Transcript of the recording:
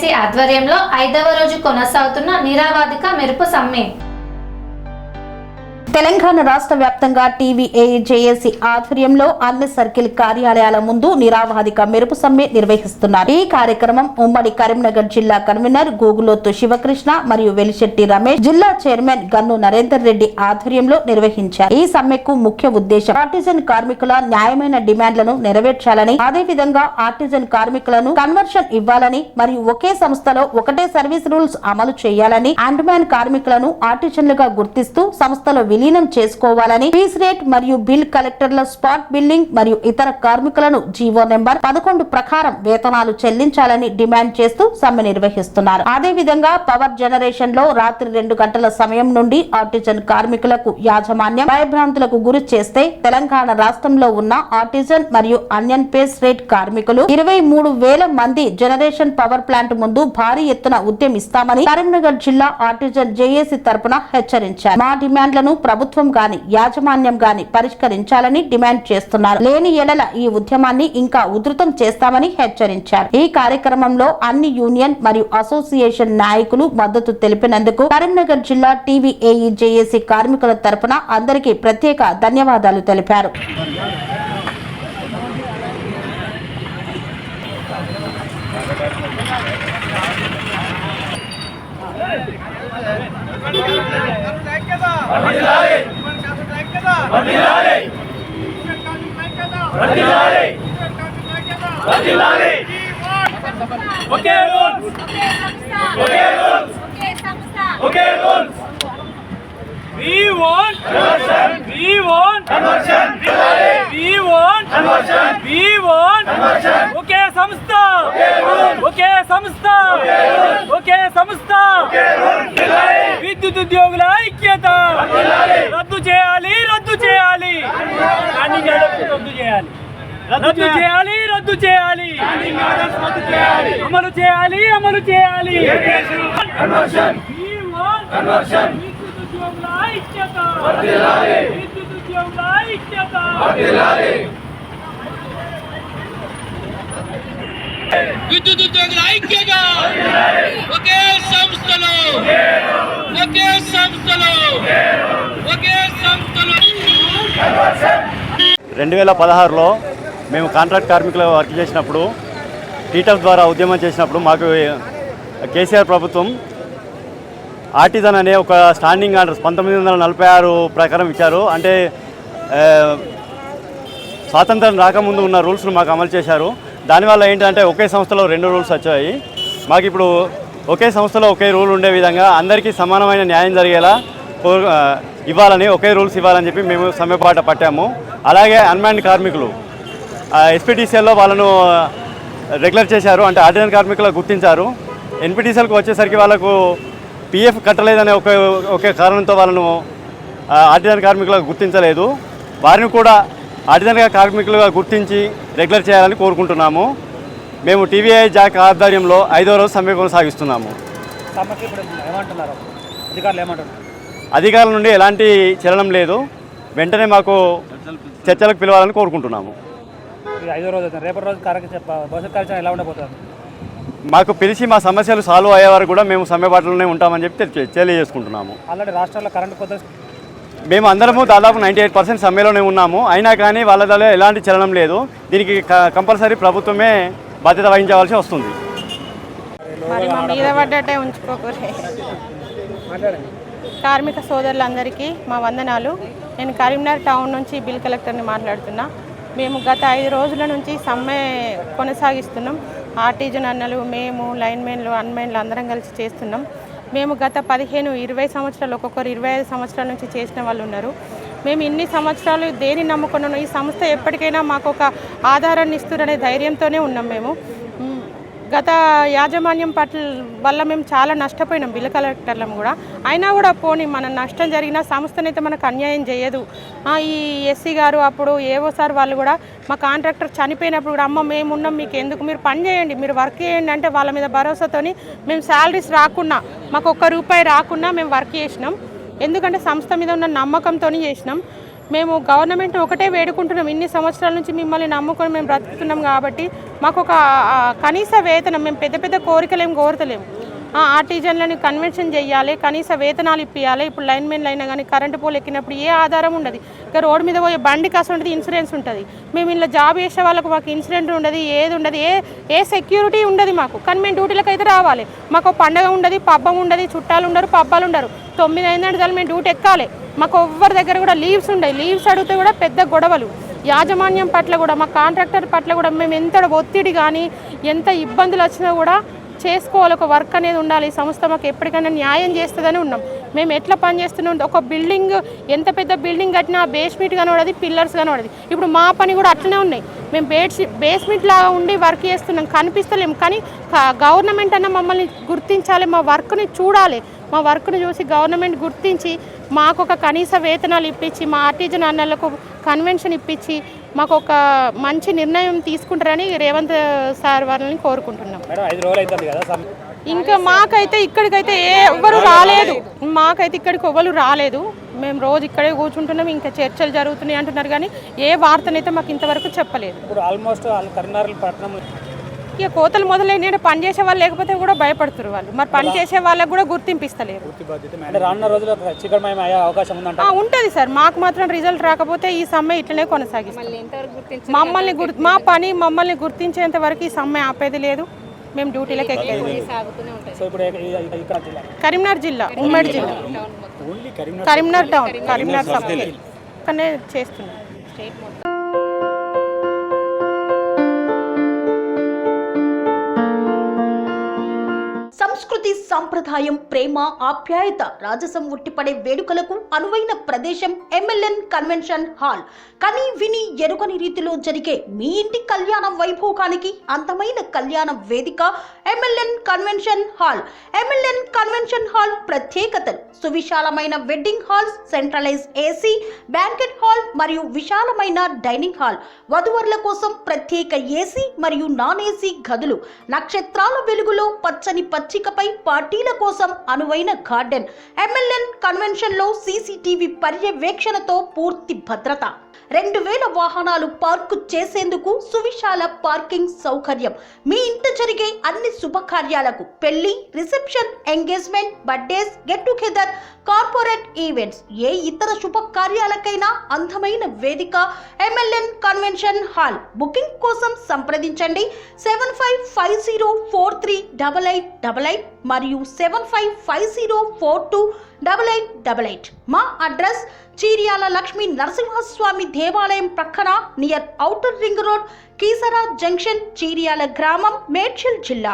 JAC ఆధ్వర్యంలో 5వ రోజు కొనసాగుతున్న నిరావాదిక మెరుపు సమ్మె. తెలంగాణ రాష్ట్ర వ్యాప్తంగా టీవీఏజేఏసీ ఆధ్వర్యంలో అన్ని సర్కిల్ కార్యాలయాల ముందు నిరావాదిక మెరుపు సమ్మె నిర్వహిస్తున్నారు. ఈ కార్యక్రమం ఉమ్మడి కరీంనగర్ జిల్లా కన్వీనర్ గూగులోతు శివకృష్ణ మరియు వెలిశెట్టి రమేష్, జిల్లా చైర్మన్ గన్ను నరేందర్ రెడ్డి ఆధ్వర్యంలో నిర్వహించారు. ఈ సమ్మెకు ముఖ్య ఉద్దేశం ఆర్టిజన్ కార్మికుల న్యాయమైన డిమాండ్లను నెరవేర్చాలని, అదేవిధంగా ఆర్టిజన్ కార్మికులను కన్వర్షన్ ఇవ్వాలని మరియు ఒకే సంస్థలో ఒకటే సర్వీస్ రూల్స్ అమలు చేయాలని, అండమాన్ కార్మికులను ఆర్టిజన్లుగా గుర్తిస్తూ సంస్థలో విలీనం చేసుకోవాలని, ఫీస్ రేట్ మరియు బిల్ కలెక్టర్ల స్పాట్ బిల్లింగ్ మరియు ఇతర కార్మికులను జీవో నెంబర్ 11 ప్రకారం వేతనాలు చెల్లించాలని డిమాండ్ చేస్తూ సమ్మె నిర్వహిస్తున్నారు. అదేవిధంగా పవర్ జనరేషన్ లో రాత్రి 2 గంటల సమయం నుండి ఆర్టిజన్ కార్మికులకు యాజమాన్యం భయభ్రాంతులకు గురి చేస్తే తెలంగాణ రాష్ట్రంలో ఉన్న ఆర్టిజన్ మరియు అన్యన్ పేస్ రేట్ కార్మికులు 23,000 మంది జనరేషన్ పవర్ ప్లాంట్ ముందు భారీ ఎత్తున ఉద్యమిస్తామని కరీంనగర్ జిల్లా ఆర్టిజన్ జేఏసీ తరపున హెచ్చరించారు. మా డిమాండ్లను ప్రభుత్వం గాని యాజమాన్యం గాని పరిష్కరించాలని డిమాండ్ చేస్తున్నారు. లేని ఎడల ఈ ఉద్యమాన్ని ఇంకా ఉధృతం చేస్తామని హెచ్చరించారు. ఈ కార్యక్రమంలో అన్ని యూనియన్ మరియు అసోసియేషన్ నాయకులు మద్దతు తెలిపినందుకు కరీంనగర్ జిల్లా టీవీఏజేఏసీ కార్మికుల తరపున అందరికీ ప్రత్యేక ధన్యవాదాలు తెలిపారు. విద్యుత్ ఉద్యోగుల ఐక్యత రద్దు చేయాలి, రద్దు చేయాలి, రద్దు చేయాలి, రద్దు చేయాలి, రద్దు చేయాలి, అమలు చేయాలి, అమలు చేయాలి. విద్యుత్ ఉద్యోగుల ఐక్యత, విద్యుత్ ఉద్యోగుల ఐక్యత. విద్యుత్ ఉద్యోగుల ఐక్యత ఒకే సంస్థలో, ఒకే సంస్థలో, ఒకే సంస్థలో. 2016లో మేము కాంట్రాక్ట్ కార్మికులు వర్క్ చేసినప్పుడు టీటఫ్ ద్వారా ఉద్యమం చేసినప్పుడు మాకు కేసీఆర్ ప్రభుత్వం ఆర్టిజన్ అనే ఒక స్టాండింగ్ ఆర్డర్స్ 1946 ప్రకారం ఇచ్చారు. అంటే స్వాతంత్రం రాకముందు ఉన్న రూల్స్ను మాకు అమలు చేశారు. దానివల్ల ఏంటంటే ఒకే సంస్థలో 2 రూల్స్ వచ్చాయి. మాకు ఇప్పుడు ఒకే సంస్థలో ఒకే రూల్ ఉండే విధంగా అందరికీ సమానమైన న్యాయం జరిగేలా ఇవ్వాలని, ఒకే రూల్స్ ఇవ్వాలని చెప్పి మేము సమ్మెబాట పట్టాము. అలాగే అన్మ్యాన్డ్ కార్మికులు ఎస్పీటీసీఎల్లో వాళ్ళను రెగ్యులర్ చేశారు, అంటే ఆర్టిజన్ కార్మికులు గుర్తించారు. ఎన్పీటీసీఎల్కి వచ్చేసరికి వాళ్ళకు పీఎఫ్ కట్టలేదనే ఒకే కారణంతో వాళ్ళను ఆర్టిజన్ కార్మికులకు గుర్తించలేదు. వారిని కూడా ఆర్టిజన్ కార్మికులుగా గుర్తించి రెగ్యులర్ చేయాలని కోరుకుంటున్నాము. మేము టీవీఐ జాక్ ఆధ్వర్యంలో 5వ రోజు సమ్మె కొనసాగిస్తున్నాము. అధికారుల నుండి ఎలాంటి చలనం లేదు. వెంటనే మాకు చర్చలకు పిలవాలని కోరుకుంటున్నాము. మాకు పిలిచి మా సమస్యలు సాల్వ్ అయ్యే వరకు కూడా మేము సమ్మెబాటలోనే ఉంటామని చెప్పి తెలియజేసుకుంటున్నాము. ఆల్రెడీ రాష్ట్రాల్లో కరెంటు కొత్త మేము అందరము దాదాపు 98% సమ్మెలోనే ఉన్నాము. అయినా కానీ వాళ్ళలో ఎలాంటి చలనం లేదు. దీనికి కంపల్సరీ ప్రభుత్వమే బాధ్యత వహించవలసి వస్తుంది. కార్మిక సోదరులందరికీ మా వందనాలు. నేను కరీంనగర్ టౌన్ నుంచి బిల్ కలెక్టర్ని మాట్లాడుతున్నా. మేము గత 5 రోజుల నుంచి సమ్మె కొనసాగిస్తున్నాం. ఆర్టిజన్ అన్నలు, మేము లైన్మెన్లు, అన్మెన్లు అందరం కలిసి చేస్తున్నాం. మేము గత 15-20 సంవత్సరాలు, ఒక్కొక్కరు 25 సంవత్సరాల నుంచి చేసిన వాళ్ళు ఉన్నారు. మేము ఇన్ని సంవత్సరాలు దేని నమ్ముకున్నాను, ఈ సంస్థ ఎప్పటికైనా మాకు ఒక ఆధారాన్ని ఇస్తుందనే ధైర్యంతోనే ఉన్నాం. మేము గత యాజమాన్యం వల్ల మేము చాలా నష్టపోయినాం, బిల్ కలెక్టర్లం కూడా. అయినా కూడా పోనీ మన నష్టం జరిగిన సంస్థనైతే మనకు అన్యాయం చేయదు. ఈ ఎస్సీ గారు అప్పుడు ఏవో సార్ వాళ్ళు కూడా మా కాంట్రాక్టర్ చనిపోయినప్పుడు కూడా అమ్మ మేమున్నాం, మీకు ఎందుకు, మీరు పని చేయండి, మీరు వర్క్ చేయండి అంటే వాళ్ళ మీద భరోసాతోని మేము శాలరీస్ రాకున్నా, మాకు ₹1 రాకున్నా మేము వర్క్ చేసినాం. ఎందుకంటే సంస్థ మీద ఉన్న నమ్మకంతో చేసినాం. మేము గవర్నమెంట్ ఒకటే వేడుకుంటున్నాం, ఇన్ని సంవత్సరాల నుంచి మిమ్మల్ని నమ్ముకొని మేము బ్రతుకుతున్నాం కాబట్టి మాకు ఒక కనీస వేతనం, మేము పెద్ద పెద్ద కోరికలు ఏం కోరతలేము. ఆర్టిజన్లని కన్వెన్షన్ చేయాలి, కనీస వేతనాలు ఇప్పించాలి. ఇప్పుడు లైన్మెన్లు అయినా కానీ కరెంటు పోలు ఎక్కినప్పుడు ఏ ఆధారం ఉండదు, ఇక రోడ్డు మీద పోయే బండికి అసలు ఉంటుంది, ఇన్సూరెన్స్ ఉంటుంది. మేము ఇలా జాబ్ చేసే వాళ్ళకు మాకు ఇన్సూరెన్స్ ఉండదు, ఏది ఉండదు, ఏ సెక్యూరిటీ ఉండదు మాకు. కానీ మేము డ్యూటీలకు అయితే రావాలి. మాకు పండగ ఉండదు, పబ్బం ఉండదు, చుట్టాలు ఉండరు, పబ్బాలు ఉండరు. 9 అయిందంటే చాలు మేము డ్యూటీ ఎక్కాలి. మాకు ఎవ్వరి దగ్గర కూడా లీవ్స్ ఉండవు. లీవ్స్ అడిగితే కూడా పెద్ద గొడవలు. యాజమాన్యం పట్ల కూడా, మా కాంట్రాక్టర్ పట్ల కూడా మేము ఎంత ఒత్తిడి కానీ ఎంత ఇబ్బందులు వచ్చినా కూడా చేసుకోవాలి. ఒక వర్క్ అనేది ఉండాలి. ఈ సంస్థ మాకు ఎప్పటికైనా న్యాయం చేస్తుందని ఉన్నాం. మేము ఎట్లా పని చేస్తున్నాం, ఒక బిల్డింగ్ ఎంత పెద్ద బిల్డింగ్ కట్టినా బేస్మెంట్ కనబడది, పిల్లర్స్ కనబడది. ఇప్పుడు మా పని కూడా అట్లనే ఉన్నాయి. మేము బేస్మెంట్ లాగా ఉండి వర్క్ చేస్తున్నాం, కనిపిస్తలేము. కానీ గవర్నమెంట్ అన్న మమ్మల్ని గుర్తించాలి, మా వర్క్ని చూడాలి. మా వర్క్ను చూసి గవర్నమెంట్ గుర్తించి మాకు ఒక కనీస వేతనాలు ఇప్పించి, మా ఆర్టిజన్ అన్నలకు కన్వెన్షన్ ఇప్పించి మాకు ఒక మంచి నిర్ణయం తీసుకుంటారని రేవంత్ సార్ వారిని కోరుకుంటున్నాం. ఇంకా మాకైతే ఇక్కడికైతే ఎవ్వరు రాలేదు, ఇక్కడికి రాలేదు. మేము రోజు ఇక్కడే కూర్చుంటున్నాం. ఇంకా చర్చలు జరుగుతున్నాయి అంటున్నారు కానీ ఏ వార్తనైతే మాకు ఇంతవరకు చెప్పలేదు. ఇప్పుడు ఆల్మోస్ట్ కరీంనగర్ పట్టణం ఇక కోతలు మొదలైన పని చేసే వాళ్ళు లేకపోతే కూడా భయపడుతున్నారు వాళ్ళు. మరి పని చేసే వాళ్ళకు కూడా గుర్తింపిస్తలేరు. రానున్న రోజుల్లో చీకటిమయం అయ్యే అవకాశం ఉందంట. ఉంటుంది సార్. మాకు మాత్రం రిజల్ట్ రాకపోతే ఈ సమ్మె ఇట్లనే కొనసాగిస్తాం. మా పని మమ్మల్ని గుర్తించేంత వరకు ఈ సమ్మె ఆపేది లేదు. మేము డ్యూటీలకు ఎక్కేది. కరీంనగర్ జిల్లా, ఉమ్మడి జిల్లా, కరీంనగర్ టౌన్, కరీంనగర్ సబ్ ఇక్కడనే చేస్తున్నాం. సంస్కృతి, సంప్రదాయం, ప్రేమ, ఆప్యాయత, రాజసం ఉట్టిపడే వేడుకలకు అనువైన ప్రదేశం MLN కన్వెన్షన్ హాల్. కని విని ఎరుగని రీతిలో జరిగే మీ ఇంటి కళ్యాణ వైభోగానికి అందమైన కళ్యాణ వేదిక MLN convention hall. MLN convention hall ప్రత్యేకతలు: సువిశాలమైన wedding halls, centralize AC, banquet hall మరియు విశాలమైన డైనింగ్ హాల్. వధువరుల కోసం ప్రత్యేక AC మరియు నాన్ AC గదులు. నక్షత్రాల వెలుగులో పచ్చని పచ్చికపై పార్టీల కోసం అనువైన గార్డెన్. MLN కన్వెన్షన్ లో CCTV పర్యవేక్షణతో పూర్తి భద్రత. 2000 వాహనాలు పార్కు చేసేందుకు సువిశాల పార్కింగ్ సౌకర్యం. మీ ఇంట జరిగే అన్ని శుభకార్యాలకు, పెళ్లి, reception, engagement, birthdays, get together, corporate events, ఏ ఇతర శుభకార్యాలకైనా అందమైన వేదిక MLN కన్వెన్షన్ హాల్. బుకింగ్ కోసం సంప్రదించండి 7550438888 మరియు 7550428888. మా అడ్రస్ చీర్యాల లక్ష్మీ నరసింహస్వామి దేవాలయం ప్రక్కన, near outer ring road, Keesara junction, Cheeryal గ్రామం, మేడ్చల్ జిల్లా.